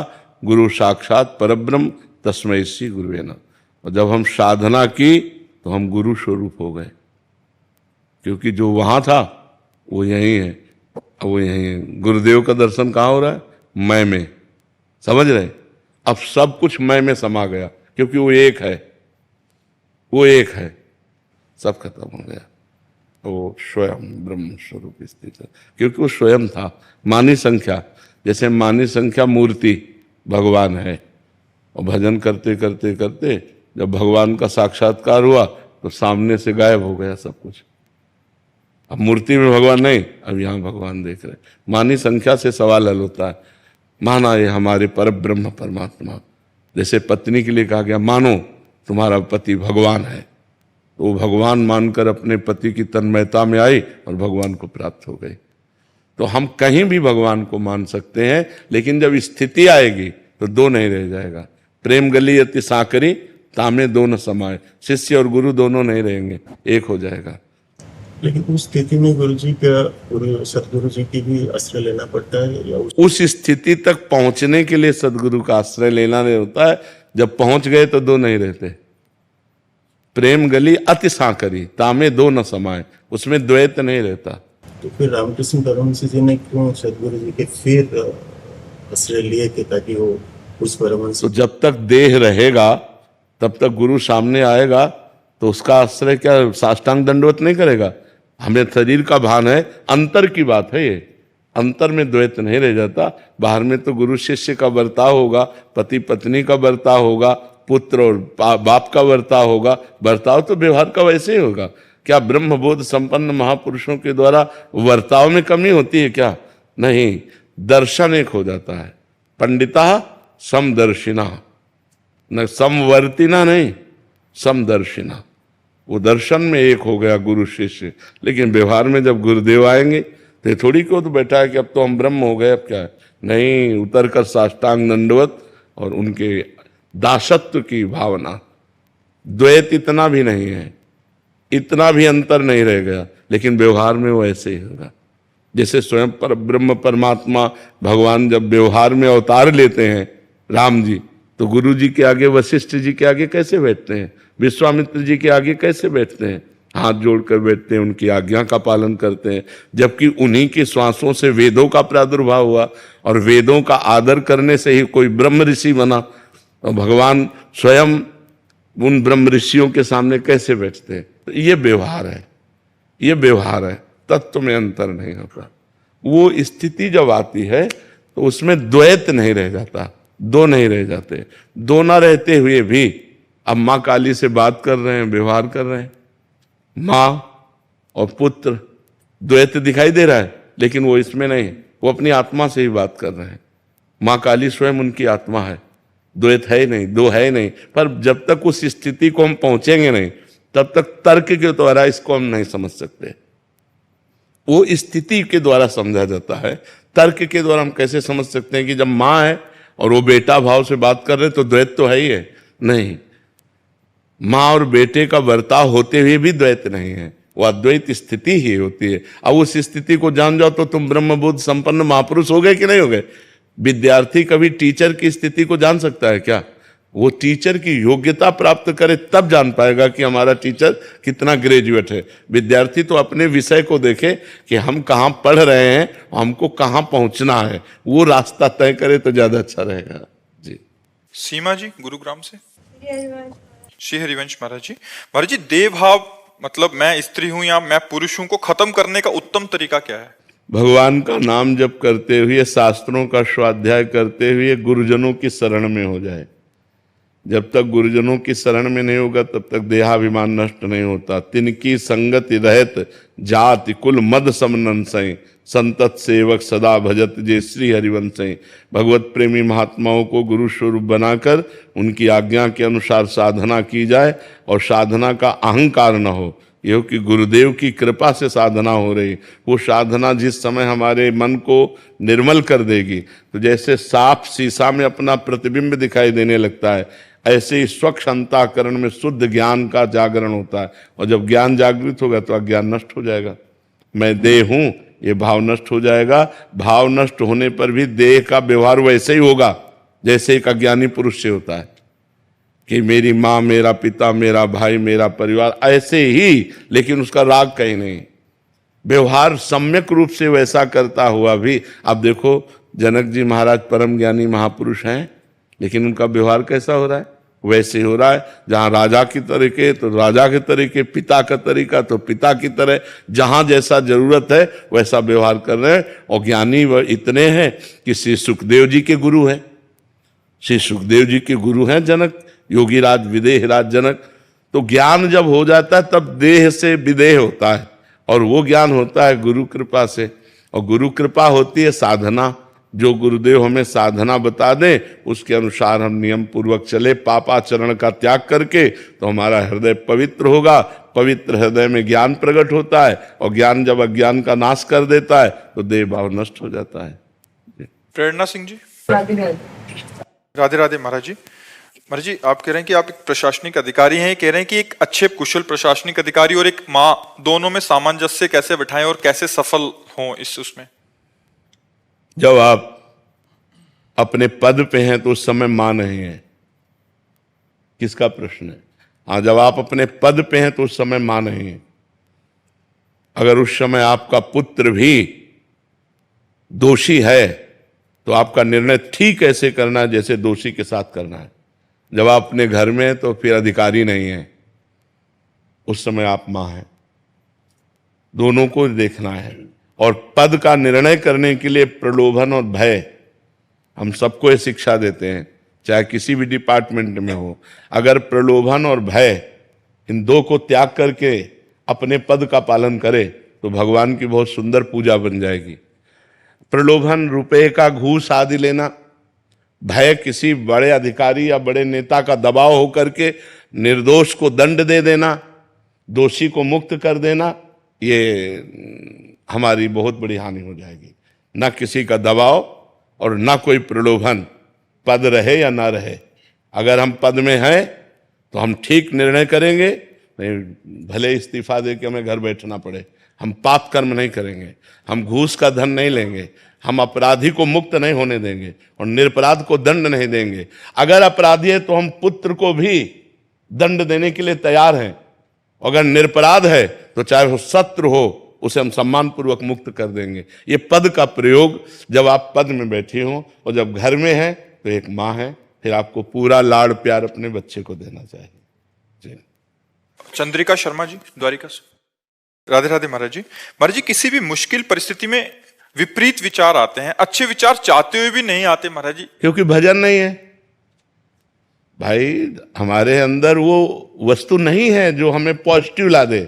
गुरु साक्षात परब्रह्म तस्मै श्री गुरुवे नमः। और जब हम साधना की तो हम गुरु स्वरूप हो गए, क्योंकि जो वहां था वो यहीं है, वो यहीं है। गुरुदेव का दर्शन कहाँ हो रहा है? मैं में। समझ रहे? अब सब कुछ मैं में समा गया, क्योंकि वो एक है, वो एक है। सब खत्म हो गया। वो स्वयं ब्रह्म स्वरूप स्थित है, क्योंकि वो स्वयं था। मानी संख्या, जैसे मानी संख्या मूर्ति भगवान है, और भजन करते करते करते जब भगवान का साक्षात्कार हुआ तो सामने से गायब हो गया सब कुछ। अब मूर्ति में भगवान नहीं, अब यहाँ भगवान देख रहे। मानी संख्या से सवाल हल होता है। माना ये हमारे पर ब्रह्म परमात्मा, जैसे पत्नी के लिए कहा गया मानो तुम्हारा पति भगवान है, तो वो भगवान मानकर अपने पति की तन्मयता में आई और भगवान को प्राप्त हो गई। तो हम कहीं भी भगवान को मान सकते हैं, लेकिन जब स्थिति आएगी तो दो नहीं रह जाएगा। प्रेम गली अति साकरी तामे दो न समाये, शिष्य और गुरु दोनों नहीं रहेंगे, एक हो जाएगा। लेकिन उस स्थिति में गुरुजी क्या सदगुरु जी की भी आश्रय लेना पड़ता है, या उस स्थिति तक पहुंचने के लिए सदगुरु का आश्रय लेना नहीं होता है। जब पहुंच गए तो दो नहीं रहते। प्रेम गली अति साकरी तामे दो न समाये, उसमें द्वैत नहीं रहता। तो फिर रामकृष्ण परमहंस जी ने क्यों सदगुरु जी के फिर आश्रय लिए कि ताकि वो उस परमहंस? तो जब तक देह रहेगा तब तक गुरु सामने आएगा तो उसका आश्रय क्या साष्टांग दंडवत नहीं करेगा? हमें शरीर का भान है, अंतर की बात है ये। अंतर में द्वैत नहीं रह जाता। बाहर में तो गुरु शिष्य का बर्ताव होगा, पति पत्नी का बर्ताव होगा, पुत्र और बाप का बर्ताव होगा। बर्ताव तो व्यवहार का वैसे ही होगा। क्या ब्रह्मबोध संपन्न महापुरुषों के द्वारा वर्ताव में कमी होती है क्या? नहीं, दर्शन एक हो जाता है। पंडिता समदर्शिना, न समवर्तिना नहीं, समदर्शिना। वो दर्शन में एक हो गया गुरु शिष्य। लेकिन व्यवहार में जब गुरुदेव आएंगे तो थोड़ी क्यों तो बैठा है कि अब तो हम ब्रह्म हो गए, अब क्या है? नहीं, उतर कर साष्टांग दंडवत और उनके दासत्व की भावना, द्वैत इतना भी नहीं है, इतना भी अंतर नहीं रह गया, लेकिन व्यवहार में वो ऐसे ही होगा। जैसे स्वयं पर ब्रह्म परमात्मा भगवान जब व्यवहार में अवतार लेते हैं राम जी, तो गुरु जी के आगे, वशिष्ठ जी के आगे कैसे बैठते हैं, विश्वामित्र जी के आगे कैसे बैठते हैं, हाथ जोड़कर बैठते हैं, उनकी आज्ञा का पालन करते हैं। जबकि उन्हीं के श्वासों से वेदों का प्रादुर्भाव हुआ, और वेदों का आदर करने से ही कोई ब्रह्म ऋषि बना। और भगवान स्वयं उन ब्रह्म ऋषियों के सामने कैसे बैठते हैं? तो ये व्यवहार है, ये व्यवहार है, तत्व में अंतर नहीं होता। वो स्थिति जब आती है तो उसमें द्वैत नहीं रह जाता, दो नहीं रह जाते। दो ना रहते हुए भी अब माँ काली से बात कर रहे हैं, व्यवहार कर रहे हैं, माँ और पुत्र, द्वैत दिखाई दे रहा है, लेकिन वो इसमें नहीं, वो अपनी आत्मा से ही बात कर रहे हैं। माँ काली स्वयं उनकी आत्मा है, द्वैत है ही नहीं, दो है ही नहीं। पर जब तक उस स्थिति को हम पहुंचेंगे नहीं, तब तक तर्क के द्वारा इसको हम नहीं समझ सकते। वो स्थिति के द्वारा समझा जाता है। तर्क के द्वारा हम कैसे समझ सकते हैं कि जब माँ है और वो बेटा भाव से बात कर रहे हैं तो द्वैत तो है ही है? नहीं, माँ और बेटे का बर्ताव होते हुए भी द्वैत नहीं है, वो अद्वैत स्थिति ही होती है। अब उस स्थिति को जान जाओ तो तुम ब्रह्मबोध संपन्न महापुरुष हो गए कि नहीं हो गए? विद्यार्थी कभी टीचर की स्थिति को जान सकता है क्या? वो टीचर की योग्यता प्राप्त करे तब जान पाएगा कि हमारा टीचर कितना ग्रेजुएट है। विद्यार्थी तो अपने विषय को देखे कि हम कहाँ पढ़ रहे हैं, हमको कहाँ पहुंचना है, वो रास्ता तय करे तो ज्यादा अच्छा रहेगा। जी। सीमा जी गुरुग्राम से। श्री हरिवंश महाराज जी। महाराज जी, देव भाव मतलब मैं स्त्री हूं या मैं पुरुष हूं को खत्म करने का उत्तम तरीका क्या है? भगवान का नाम जप करते हुए, शास्त्रों का स्वाध्याय करते हुए, गुरुजनों की शरण में हो जाए। जब तक गुरुजनों की शरण में नहीं होगा तब तक देहाभिमान नष्ट नहीं होता। तिनकी संगति रहत जाति कुल मद समनंसई, संतत सेवक सदा भजत जे श्री हरिवंशई। भगवत प्रेमी महात्माओं को गुरु स्वरूप बनाकर उनकी आज्ञा के अनुसार साधना की जाए, और साधना का अहंकार न हो, ये कि गुरुदेव की कृपा से साधना हो रही। वो साधना जिस समय हमारे मन को निर्मल कर देगी, तो जैसे साफ शीशा में अपना प्रतिबिंब दिखाई देने लगता है, ऐसे ही स्वच्छ अंतःकरण में शुद्ध ज्ञान का जागरण होता है। और जब ज्ञान जागृत होगा तो अज्ञान नष्ट हो जाएगा। मैं देह हूं, ये भाव नष्ट हो जाएगा। भाव नष्ट होने पर भी देह का व्यवहार वैसे ही होगा जैसे एक अज्ञानी पुरुष से होता है कि मेरी माँ, मेरा पिता, मेरा भाई, मेरा परिवार, ऐसे ही, लेकिन उसका राग कहीं नहीं। व्यवहार सम्यक रूप से वैसा करता हुआ भी, अब देखो जनक जी महाराज परम ज्ञानी महापुरुष हैं, लेकिन उनका व्यवहार कैसा हो रहा है? वैसे हो रहा है। जहां राजा की तरीके तो राजा के तरीके, पिता का तरीका तो पिता की तरह, जहां जैसा जरूरत है वैसा व्यवहार कर रहे हैं। और ज्ञानी वह इतने हैं कि श्री सुखदेव जी के गुरु हैं, श्री सुखदेव जी के गुरु हैं जनक, योगी राज विदेह राज जनक। तो ज्ञान जब हो जाता है तब देह से विदेह होता है, और वो ज्ञान होता है गुरु कृपा से। और गुरु कृपा होती है साधना। जो गुरुदेव हमें साधना बता दें उसके अनुसार हम नियम पूर्वक चले, पापाचरण का त्याग करके, तो हमारा हृदय पवित्र होगा। पवित्र हृदय में ज्ञान प्रकट होता है, और ज्ञान जब अज्ञान का नाश कर देता है तो देह भाव नष्ट हो जाता है। प्रेरणा सिंह जी। राधे राधे महाराज जी। महाराज जी, आप कह रहे हैं कि आप एक प्रशासनिक अधिकारी हैं, कह रहे हैं कि एक अच्छे कुशल प्रशासनिक अधिकारी और एक माँ, दोनों में सामंजस्य कैसे बिठाएं और कैसे सफल हों इस उसमें? जब आप अपने पद पे हैं तो उस समय मां नहीं है, किसका प्रश्न है? हाँ, जब आप अपने पद पे हैं तो उस समय मां नहीं है। अगर उस समय आपका पुत्र भी दोषी है तो आपका निर्णय ठीक ऐसे करना है जैसे दोषी के साथ करना है। जब आप अपने घर में हैं तो फिर अधिकारी नहीं है, उस समय आप मां हैं। दोनों को देखना है। और पद का निर्णय करने के लिए प्रलोभन और भय, हम सबको ये शिक्षा देते हैं, चाहे किसी भी डिपार्टमेंट में हो। अगर प्रलोभन और भय इन दो को त्याग करके अपने पद का पालन करे तो भगवान की बहुत सुंदर पूजा बन जाएगी। प्रलोभन, रुपए का घूस आदि लेना, भय किसी बड़े अधिकारी या बड़े नेता का दबाव होकर के निर्दोष को दंड दे देना, दोषी को मुक्त कर देना, ये हमारी बहुत बड़ी हानि हो जाएगी। ना किसी का दबाव और ना कोई प्रलोभन, पद रहे या ना रहे, अगर हम पद में हैं तो हम ठीक निर्णय करेंगे, नहीं भले इस्तीफा दे के हमें घर बैठना पड़े, हम पाप कर्म नहीं करेंगे, हम घूस का धन नहीं लेंगे, हम अपराधी को मुक्त नहीं होने देंगे और निरपराध को दंड नहीं देंगे। अगर अपराधी है तो हम पुत्र को भी दंड देने के लिए तैयार हैं। अगर निरपराध है तो चाहे वो शत्रु हो, उसे हम सम्मान पूर्वक मुक्त कर देंगे। ये पद का प्रयोग जब आप पद में बैठे हो और जब घर में है तो एक माँ है, फिर आपको पूरा लाड़ प्यार अपने बच्चे को देना चाहिए। जी। चंद्रिका शर्मा जी, द्वारिका से। राधे राधे महाराज जी। महाराज जी, किसी भी मुश्किल परिस्थिति में विपरीत विचार आते हैं, अच्छे विचार चाहते हुए भी नहीं आते महाराज जी। क्योंकि भजन नहीं है भाई, हमारे अंदर वो वस्तु नहीं है जो हमें पॉजिटिव ला दे।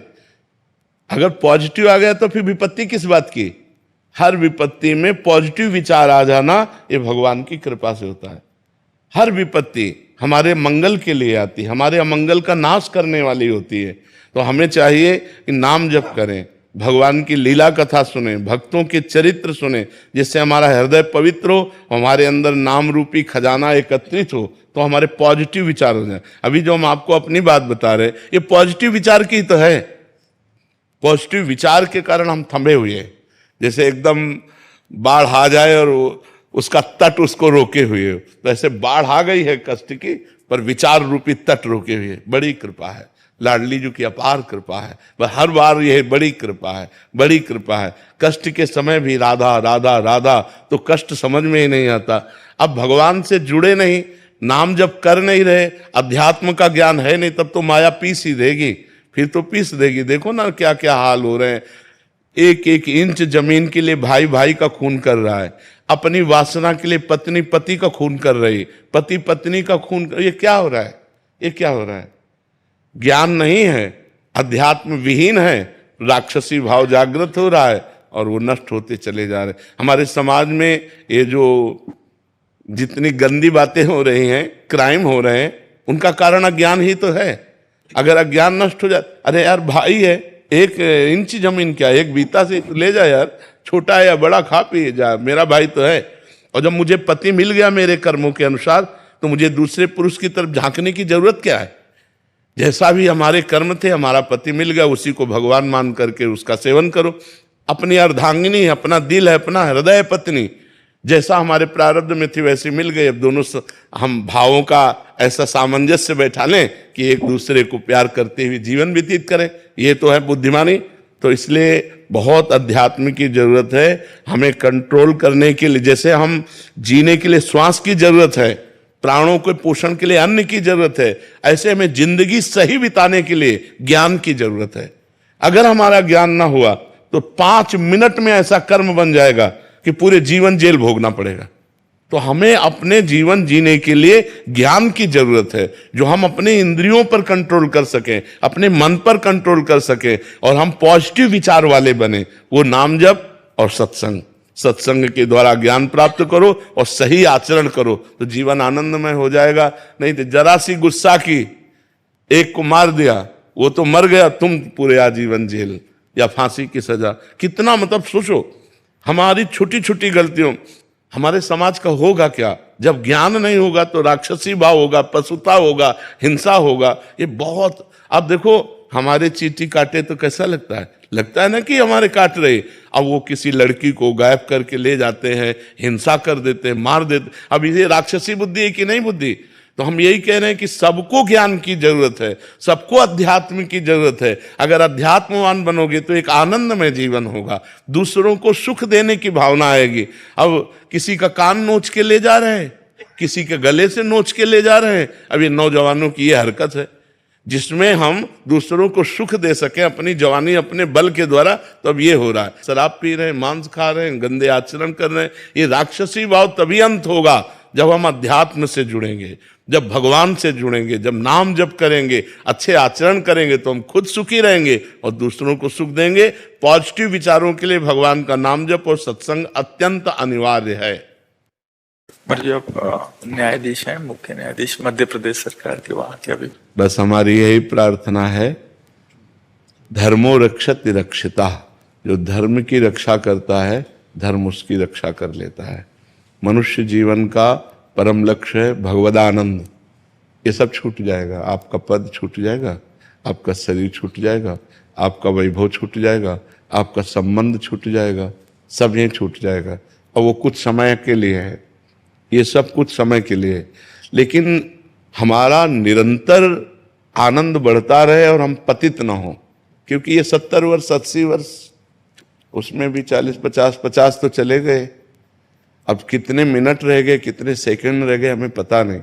अगर पॉजिटिव आ गया तो फिर विपत्ति किस बात की? हर विपत्ति में पॉजिटिव विचार आ जाना ये भगवान की कृपा से होता है। हर विपत्ति हमारे मंगल के लिए आती है, हमारे अमंगल का नाश करने वाली होती है। तो हमें चाहिए कि नाम जप करें, भगवान की लीला कथा सुने, भक्तों के चरित्र सुने, जिससे हमारा हृदय पवित्र हो, हमारे अंदर नाम रूपी खजाना एकत्रित हो, तो हमारे पॉजिटिव विचार हो जाए। अभी जो हम आपको अपनी बात बता रहे, ये पॉजिटिव विचार की तो है। पॉजिटिव विचार के कारण हम थमे हुए हैं। जैसे एकदम बाढ़ आ जाए और उसका तट उसको रोके हुए हो, तो ऐसे बाढ़ आ गई है कष्ट की, पर विचार रूपी तट रोके हुए। बड़ी कृपा है, लाडली जी की अपार कृपा है। वह हर बार यह बड़ी कृपा है, बड़ी कृपा है। कष्ट के समय भी राधा राधा राधा, तो कष्ट समझ में ही नहीं आता। अब भगवान से जुड़े नहीं, नाम जब कर नहीं रहे, अध्यात्म का ज्ञान है नहीं, तब तो माया पीस ही देगी, फिर तो पीस देगी। देखो ना क्या क्या हाल हो रहे हैं। एक एक इंच जमीन के लिए भाई भाई का खून कर रहा है, अपनी वासना के लिए पत्नी पति का खून कर रही, पति पत्नी का खून कर। ये क्या हो रहा है? ये क्या हो रहा है? ज्ञान नहीं है, अध्यात्म विहीन है, राक्षसी भाव जागृत हो रहा है और वो नष्ट होते चले जा रहे। हमारे समाज में ये जो जितनी गंदी बातें हो रही हैं, क्राइम हो रहे हैं, उनका कारण अज्ञान ही तो है। अगर अज्ञान नष्ट हो जाए, अरे यार भाई है, एक इंच जमीन क्या, एक बीता से ले जा यार, छोटा है या बड़ा खा पी जा, मेरा भाई तो है। और जब मुझे पति मिल गया मेरे कर्मों के अनुसार, तो मुझे दूसरे पुरुष की तरफ झांकने की जरूरत क्या है? जैसा भी हमारे कर्म थे, हमारा पति मिल गया, उसी को भगवान मान करके उसका सेवन करो। अपनी अर्धांगिनी, अपना दिल है, अपना हृदय पत्नी, जैसा हमारे प्रारब्ध में थी वैसे मिल गए। अब दोनों हम भावों का ऐसा सामंजस्य बैठा लें कि एक दूसरे को प्यार करते हुए जीवन व्यतीत करें, ये तो है बुद्धिमानी। तो इसलिए बहुत अध्यात्म की जरूरत है हमें कंट्रोल करने के लिए। जैसे हम जीने के लिए श्वास की जरूरत है, प्राणों के पोषण के लिए अन्न की जरूरत है, ऐसे हमें जिंदगी सही बिताने के लिए ज्ञान की जरूरत है। अगर हमारा ज्ञान ना हुआ तो 5 मिनट में ऐसा कर्म बन जाएगा कि पूरे जीवन जेल भोगना पड़ेगा। तो हमें अपने जीवन जीने के लिए ज्ञान की जरूरत है, जो हम अपने इंद्रियों पर कंट्रोल कर सकें, अपने मन पर कंट्रोल कर सकें और हम पॉजिटिव विचार वाले बने। वो नाम जप और सत्संग, सत्संग के द्वारा ज्ञान प्राप्त करो और सही आचरण करो, तो जीवन आनंदमय हो जाएगा। नहीं तो जरा सी गुस्सा की, एक को मार दिया, वो तो मर गया, तुम पूरे आजीवन जेल या फांसी की सजा। कितना मतलब सोचो, हमारी छोटी छोटी गलतियों हमारे समाज का होगा क्या? जब ज्ञान नहीं होगा तो राक्षसी भाव होगा, पशुता होगा, हिंसा होगा। ये बहुत, आप देखो हमारे चींटी काटे तो कैसा लगता है? लगता है ना कि हमारे काट रहे। अब वो किसी लड़की को गायब करके ले जाते हैं, हिंसा कर देते हैं, मार देते। अब ये राक्षसी बुद्धि है कि नहीं बुद्धि? तो हम यही कह रहे हैं कि सबको ज्ञान की जरूरत है, सबको अध्यात्म की जरूरत है। अगर अध्यात्मवान बनोगे तो एक आनंदमय जीवन होगा, दूसरों को सुख देने की भावना आएगी। अब किसी का कान नोच के ले जा रहे हैं, किसी के गले से नोच के ले जा रहे हैं। अब ये नौजवानों की ये हरकत है जिसमें हम दूसरों को सुख दे सकें अपनी जवानी, अपने बल के द्वारा। तो अब ये हो रहा है, शराब पी रहे हैं, मांस खा रहे हैं, गंदे आचरण कर रहे हैं। ये राक्षसी भाव तभी अंत होगा जब हम अध्यात्म से जुड़ेंगे, जब भगवान से जुड़ेंगे, जब नाम जप करेंगे, अच्छे आचरण करेंगे, तो हम खुद सुखी रहेंगे और दूसरों को सुख देंगे। पॉजिटिव विचारों के लिए भगवान का नाम जप और सत्संग अत्यंत अनिवार्य है। आप न्यायाधीश हैं, मुख्य न्यायाधीश मध्य प्रदेश सरकार के, वहां के अभी बस हमारी यही प्रार्थना है, धर्मो रक्षति रक्षिता। जो धर्म की रक्षा करता है, धर्म उसकी रक्षा कर लेता है। मनुष्य जीवन का परम लक्ष्य है भगवदानंद, ये सब छूट जाएगा, आपका पद छूट जाएगा, आपका शरीर छूट जाएगा, आपका वैभव छूट जाएगा, आपका संबंध छूट जाएगा, सब ये छूट जाएगा। और वो कुछ समय के लिए है, ये सब कुछ समय के लिए है, लेकिन हमारा निरंतर आनंद बढ़ता रहे और हम पतित ना हो। क्योंकि ये 70 वर्ष 80 वर्ष, उसमें भी 40 50 तो चले गए, अब कितने मिनट रह गए, कितने सेकंड रह गए हमें पता नहीं।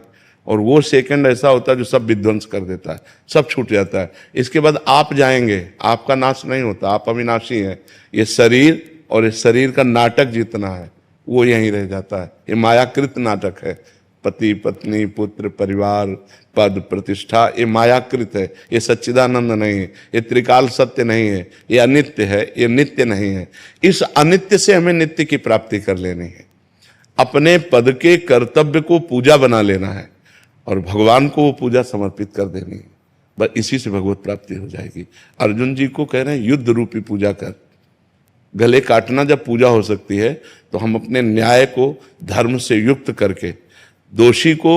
और वो सेकंड ऐसा होता है जो सब विध्वंस कर देता है, सब छूट जाता है। इसके बाद आप जाएंगे, आपका नाश नहीं होता, आप अविनाशी हैं। ये शरीर और इस शरीर का नाटक जितना है वो यहीं रह जाता है। ये मायाकृत नाटक है, पति पत्नी पुत्र परिवार पद प्रतिष्ठा, ये मायाकृत है, ये सच्चिदानंद नहीं है, ये त्रिकाल सत्य नहीं है, ये अनित्य है, ये नित्य नहीं है। इस अनित्य से हमें नित्य की प्राप्ति कर लेनी है, अपने पद के कर्तव्य को पूजा बना लेना है और भगवान को वो पूजा समर्पित कर देनी है। बस इसी से भगवत प्राप्ति हो जाएगी। अर्जुन जी को कह रहे हैं युद्ध रूपी पूजा कर। गले काटना जब पूजा हो सकती है तो हम अपने न्याय को धर्म से युक्त करके दोषी को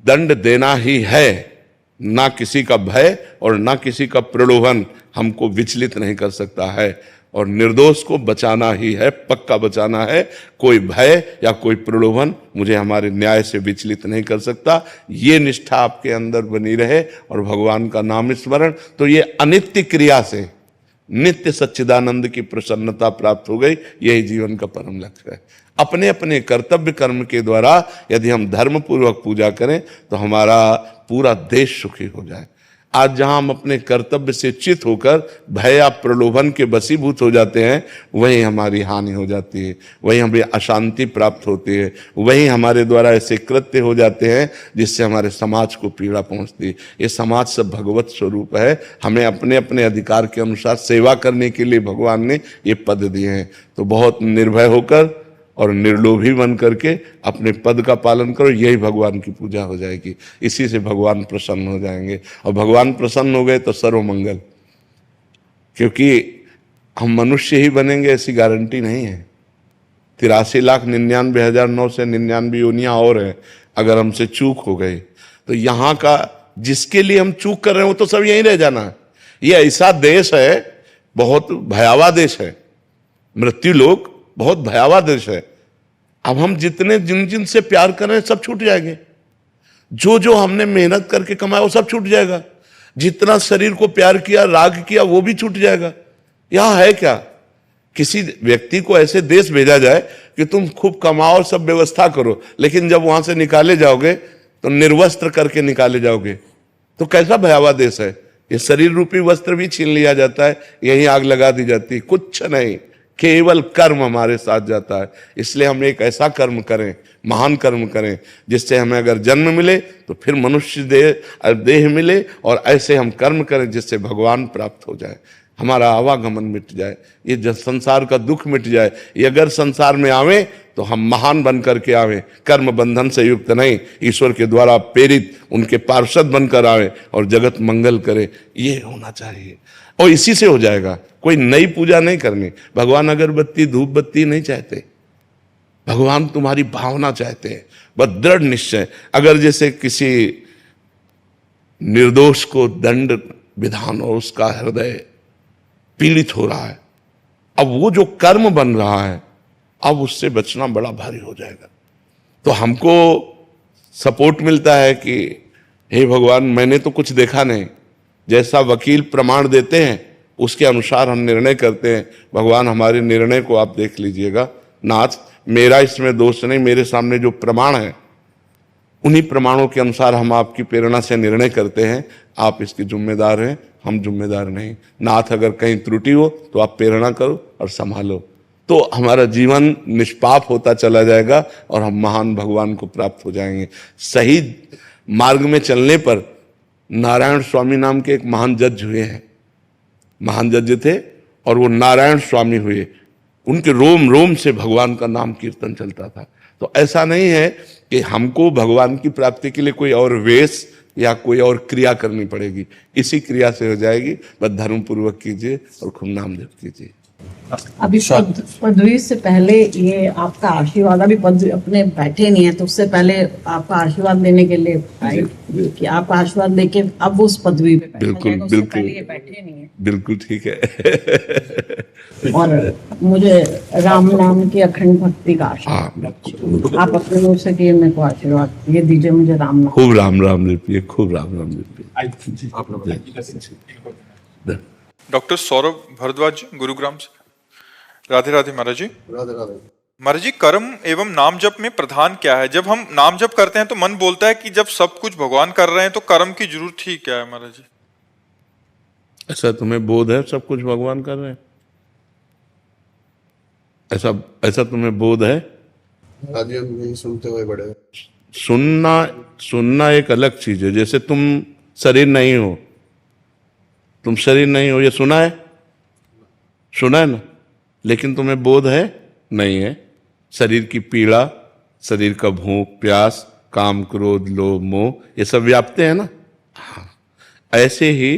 दंड देना ही है, ना किसी का भय और ना किसी का प्रलोभन हमको विचलित नहीं कर सकता है। और निर्दोष को बचाना ही है, पक्का बचाना है। कोई भय या कोई प्रलोभन मुझे हमारे न्याय से विचलित नहीं कर सकता। ये निष्ठा आपके अंदर बनी रहे और भगवान का नाम स्मरण, तो ये अनित्य क्रिया से नित्य सच्चिदानंद की प्रसन्नता प्राप्त हो गई। यही जीवन का परम लक्ष्य है। अपने अपने कर्तव्य कर्म के द्वारा यदि हम धर्म पूर्वक पूजा करें तो हमारा पूरा देश सुखी हो जाए। आज जहां हम अपने कर्तव्य से चित होकर भय या प्रलोभन के वशीभूत हो जाते हैं, वहीं हमारी हानि हो जाती है, वहीं हमें अशांति प्राप्त होती है, वहीं हमारे द्वारा ऐसे कृत्य हो जाते हैं जिससे हमारे समाज को पीड़ा पहुंचती है। ये समाज सब भगवत स्वरूप है। हमें अपने अपने अधिकार के अनुसार सेवा करने के लिए भगवान ने ये पद दिए हैं। तो बहुत निर्भय होकर और निर्लोभी बन करके अपने पद का पालन करो, यही भगवान की पूजा हो जाएगी। इसी से भगवान प्रसन्न हो जाएंगे और भगवान प्रसन्न हो गए तो सर्वमंगल। क्योंकि हम मनुष्य ही बनेंगे ऐसी गारंटी नहीं है। 83,99,900 से 99 योनियां और हैं। अगर हमसे चूक हो गई तो यहाँ का जिसके लिए हम चूक कर रहे हैं वो तो सब यहीं रह जाना है। ये ऐसा देश है, बहुत भयावह देश है, मृत्यु लोक बहुत भयावह देश है। अब हम जितने जिन जिन से प्यार कर रहे हैं सब छूट जाएंगे। जो जो हमने मेहनत करके कमाया वो सब छूट जाएगा। जितना शरीर को प्यार किया, राग किया, वो भी छूट जाएगा। यहां है क्या? किसी व्यक्ति को ऐसे देश भेजा जाए कि तुम खूब कमाओ और सब व्यवस्था करो, लेकिन जब वहां से निकाले जाओगे तो निर्वस्त्र करके निकाले जाओगे। तो कैसा भयावह देश है। ये शरीर रूपी वस्त्र भी छीन लिया जाता है, यहीं आग लगा दी जाती है। कुछ नहीं, केवल कर्म हमारे साथ जाता है। इसलिए हम एक ऐसा कर्म करें, महान कर्म करें, जिससे हमें अगर जन्म मिले तो फिर मनुष्य देह मिले, और ऐसे हम कर्म करें जिससे भगवान प्राप्त हो जाए, हमारा आवागमन मिट जाए, ये संसार का दुख मिट जाए। ये अगर संसार में आवे तो हम महान बन करके आवे, कर्म बंधन से युक्त नहीं, ईश्वर के द्वारा प्रेरित उनके पार्षद बनकर आवे और जगत मंगल करे। ये होना चाहिए और इसी से हो जाएगा। कोई नई पूजा नहीं करनी। भगवान अगरबत्ती धूप बत्ती नहीं चाहते, भगवान तुम्हारी भावना चाहते हैं, बस दृढ़ निश्चय। अगर जैसे किसी निर्दोष को दंड विधान और उसका हृदय पीड़ित हो रहा है, अब वो जो कर्म बन रहा है, अब उससे बचना बड़ा भारी हो जाएगा। तो हमको सपोर्ट मिलता है कि हे भगवान, मैंने तो कुछ देखा नहीं, जैसा वकील प्रमाण देते हैं उसके अनुसार हम निर्णय करते हैं। भगवान हमारे निर्णय को आप देख लीजिएगा। नाथ, मेरा इसमें दोष नहीं, मेरे सामने जो प्रमाण है उन्हीं प्रमाणों के अनुसार हम आपकी प्रेरणा से निर्णय करते हैं। आप इसके जिम्मेदार हैं, हम जिम्मेदार नहीं। नाथ, अगर कहीं त्रुटि हो तो आप प्रेरणा करो और संभालो, तो हमारा जीवन निष्पाप होता चला जाएगा और हम महान भगवान को प्राप्त हो जाएंगे। सही मार्ग में चलने पर नारायण स्वामी नाम के एक महान जज हुए हैं, महान जज थे और वो नारायण स्वामी हुए। उनके रोम रोम से भगवान का नाम कीर्तन चलता था। तो ऐसा नहीं है कि हमको भगवान की प्राप्ति के लिए कोई और वेश या कोई और क्रिया करनी पड़ेगी, इसी क्रिया से हो जाएगी। बस धर्म पूर्वक कीजिए और खूब नाम जप कीजिए। अभी पदवी से पहले ये आपका आशीर्वाद, अभी पदवी अपने बैठे नहीं है तो उससे पहले आपका आशीर्वाद लेने के लिए आए कि आपका आशीर्वाद लेके अब उस पदवी पे बैठा बिल्कुल, जाएगा, उससे बिल्कुल। पहले ये बैठे नहीं है। बिल्कुल ठीक है। और मुझे राम नाम की अखंड भक्ति का आशीर्वाद, हाँ, आप अपने मुंह से कि मेरे को आशीर्वाद ये दीजिए, मुझे राम नाम। खूब राम राम जपिए, खूब राम राम जपिए। डॉक्टर सौरभ भारद्वाज, गुरुग्राम से। राधे राधे महाराज जी। राधे राधे। महाराज जी, कर्म एवं नाम जप में प्रधान क्या है? जब हम नाम जप करते हैं तो मन बोलता है कि जब सब कुछ भगवान कर रहे हैं तो कर्म की जरूरत ही क्या है महाराज जी? ऐसा तुम्हें बोध है सब कुछ भगवान कर रहे हैं? ऐसा ऐसा तुम्हें बोध है? आज हम यही सुनते हुए बड़े। सुनना एक अलग चीज है। जैसे तुम शरीर नहीं हो, तुम शरीर नहीं हो, ये सुना है ना, लेकिन तुम्हें बोध है? नहीं है। शरीर की पीड़ा, शरीर का भूख प्यास, काम क्रोध लोभ मोह, ये सब व्याप्ते हैं ना। हाँ, ऐसे ही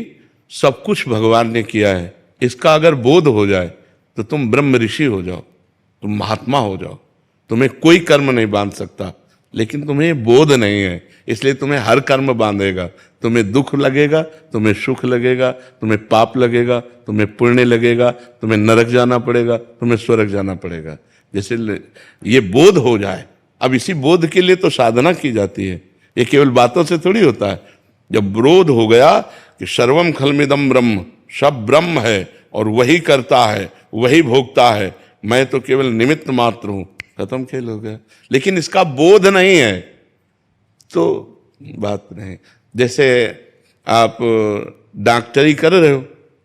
सब कुछ भगवान ने किया है। इसका अगर बोध हो जाए तो तुम ब्रह्म ऋषि हो जाओ, तुम महात्मा हो जाओ, तुम्हें कोई कर्म नहीं बांध सकता। लेकिन तुम्हें बोध नहीं है, इसलिए तुम्हें हर कर्म बांधेगा। तुम्हें दुख लगेगा, तुम्हें सुख लगेगा, तुम्हें पाप लगेगा, तुम्हें पुण्य लगेगा, तुम्हें नरक जाना पड़ेगा, तुम्हें स्वर्ग जाना पड़ेगा। जैसे ये बोध हो जाए, अब इसी बोध के लिए तो साधना की जाती है, ये केवल बातों से थोड़ी होता है। जब बोध हो गया कि सर्वम खलमिदम ब्रह्म, सब ब्रह्म है और वही करता है, वही भोगता है, मैं तो केवल निमित्त मात्र हूं, खत्म खेल हो गया। लेकिन इसका बोध नहीं है तो बात नहीं। जैसे आप डॉक्टरी कर रहे हो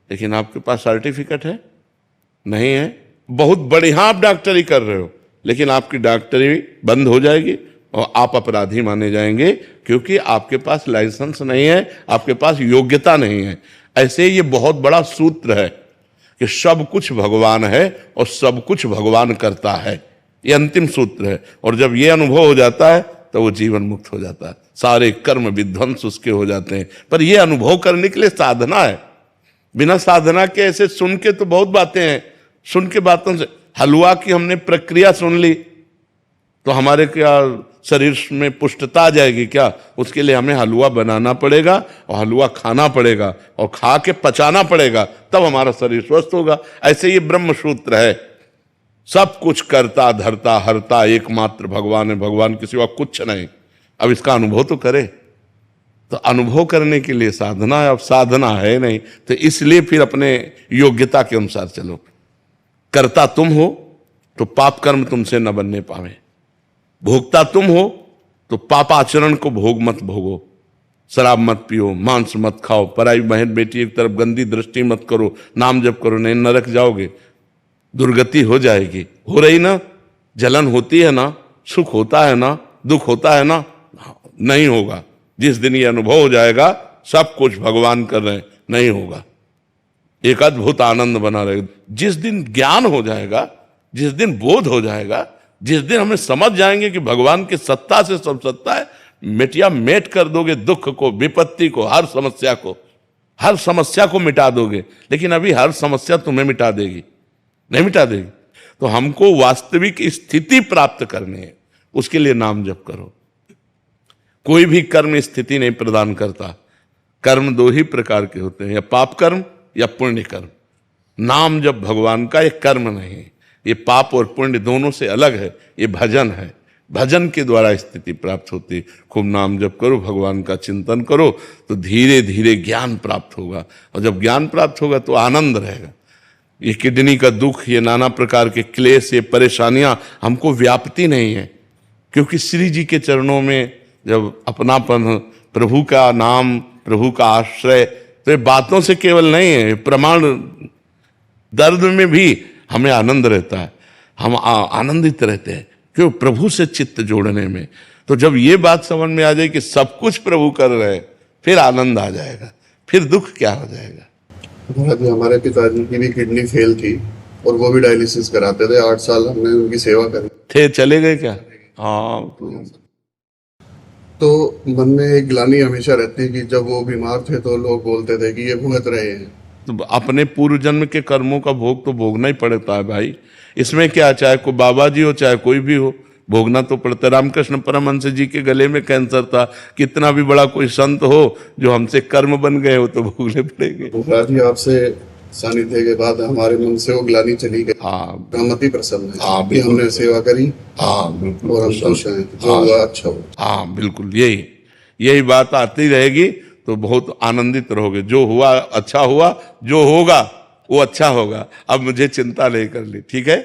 लेकिन आपके पास सर्टिफिकेट है नहीं है, बहुत बढ़िया आप डॉक्टरी कर रहे हो लेकिन आपकी डॉक्टरी बंद हो जाएगी और आप अपराधी माने जाएंगे, क्योंकि आपके पास लाइसेंस नहीं है, आपके पास योग्यता नहीं है। ऐसे ये बहुत बड़ा सूत्र है कि सब कुछ भगवान है और सब कुछ भगवान करता है, ये अंतिम सूत्र है। और जब ये अनुभव हो जाता है तो वो जीवन मुक्त हो जाता है, सारे कर्म विध्वंस उसके हो जाते हैं। पर ये अनुभव करने के लिए साधना है। बिना साधना के ऐसे सुन के तो बहुत बातें हैं, सुन के बातों से, हलवा की हमने प्रक्रिया सुन ली तो हमारे क्या शरीर में पुष्टता आ जाएगी क्या? उसके लिए हमें हलवा बनाना पड़ेगा और हलवा खाना पड़ेगा और खा के पचाना पड़ेगा, तब हमारा शरीर स्वस्थ होगा। ऐसे ये ब्रह्म सूत्र है, सब कुछ करता धरता हरता एकमात्र भगवान है, भगवान के सिवा कुछ नहीं। अब इसका अनुभव तो करे, तो अनुभव करने के लिए साधना है, अब साधना है नहीं तो इसलिए फिर अपने योग्यता के अनुसार चलो। करता तुम हो तो पाप कर्म तुमसे न बनने पावे, भोगता तुम हो तो पापाचरण को भोग मत भोगो। शराब मत पियो, मांस मत खाओ, पराई बहन बेटी एक तरफ गंदी दृष्टि मत करो, नाम जप करो, नहीं नरक जाओगे, दुर्गति हो जाएगी। हो रही ना, जलन होती है ना, सुख होता है ना, दुख होता है ना, नहीं होगा। जिस दिन ये अनुभव हो जाएगा सब कुछ भगवान कर रहे हैं, नहीं होगा, एक अद्भुत आनंद बना रहेगा। जिस दिन ज्ञान हो जाएगा, जिस दिन बोध हो जाएगा, जिस दिन हमें समझ जाएंगे कि भगवान की सत्ता से सब सत्ता है, मिटिया मेट कर दोगे दुख को, विपत्ति को, हर समस्या को मिटा दोगे। लेकिन अभी हर समस्या तुम्हें मिटा देगी नहीं मिटा देगी। तो हमको वास्तविक स्थिति प्राप्त करनी है, उसके लिए नाम जप करो। कोई भी कर्म स्थिति नहीं प्रदान करता। कर्म दो ही प्रकार के होते हैं, या पाप कर्म या पुण्य कर्म। नाम जप भगवान का एक कर्म नहीं, ये पाप और पुण्य दोनों से अलग है, ये भजन है। भजन के द्वारा स्थिति प्राप्त होती है। खूब नाम जप करो, भगवान का चिंतन करो, तो धीरे धीरे ज्ञान प्राप्त होगा, और जब ज्ञान प्राप्त होगा तो आनंद रहेगा। ये किडनी का दुख, ये नाना प्रकार के क्लेश, ये परेशानियां हमको व्याप्ति नहीं है, क्योंकि श्री जी के चरणों में जब अपनापन, प्रभु का नाम, प्रभु का आश्रय, तो ये बातों से केवल नहीं है, प्रमाण। दर्द में भी हमें आनंद रहता है, हम आनंदित रहते हैं, क्यों? प्रभु से चित्त जोड़ने में। तो जब ये बात समझ में आ जाए कि सब कुछ प्रभु कर रहे हैं, फिर आनंद आ जाएगा, फिर दुख क्या हो जाएगा। अभी हमारे पिताजी की भी किडनी फेल थी और वो भी डायलिसिस कराते थे, 8 साल हमने उनकी सेवा करी। थे चले गए क्या? हाँ। तो मन में एक ग्लानि हमेशा रहती कि जब वो बीमार थे तो लोग बोलते थे कि ये भुगत रहे हैं, तो अपने पूर्व जन्म के कर्मों का भोग तो भोगना ही पड़ता है भाई। इसमें क्या, चाहे कोई बाबा जी हो चाहे कोई भी हो, भोगना तो पड़ता है। रामकृष्ण परमहंस जी के गले में कैंसर था, कितना भी बड़ा कोई संत हो जो हमसे कर्म बन गए हो तो भोगने पड़ेंगे। महाराज जी आपसे सानिध्य के बाद हमारे मन से वो ग्लानि चली गई। हाँ हम अति प्रसन्न है हाँ, कि बिल्कुल। हमने सेवा करी हाँ बिल्कुल, और हम खुश हैं, जो हुआ अच्छा हो। हाँ बिल्कुल, यही बात आती रहेगी तो बहुत आनंदित रहोगे। जो हुआ अच्छा हुआ, जो होगा वो अच्छा होगा। अब मुझे चिंता नहीं करनी, ठीक है।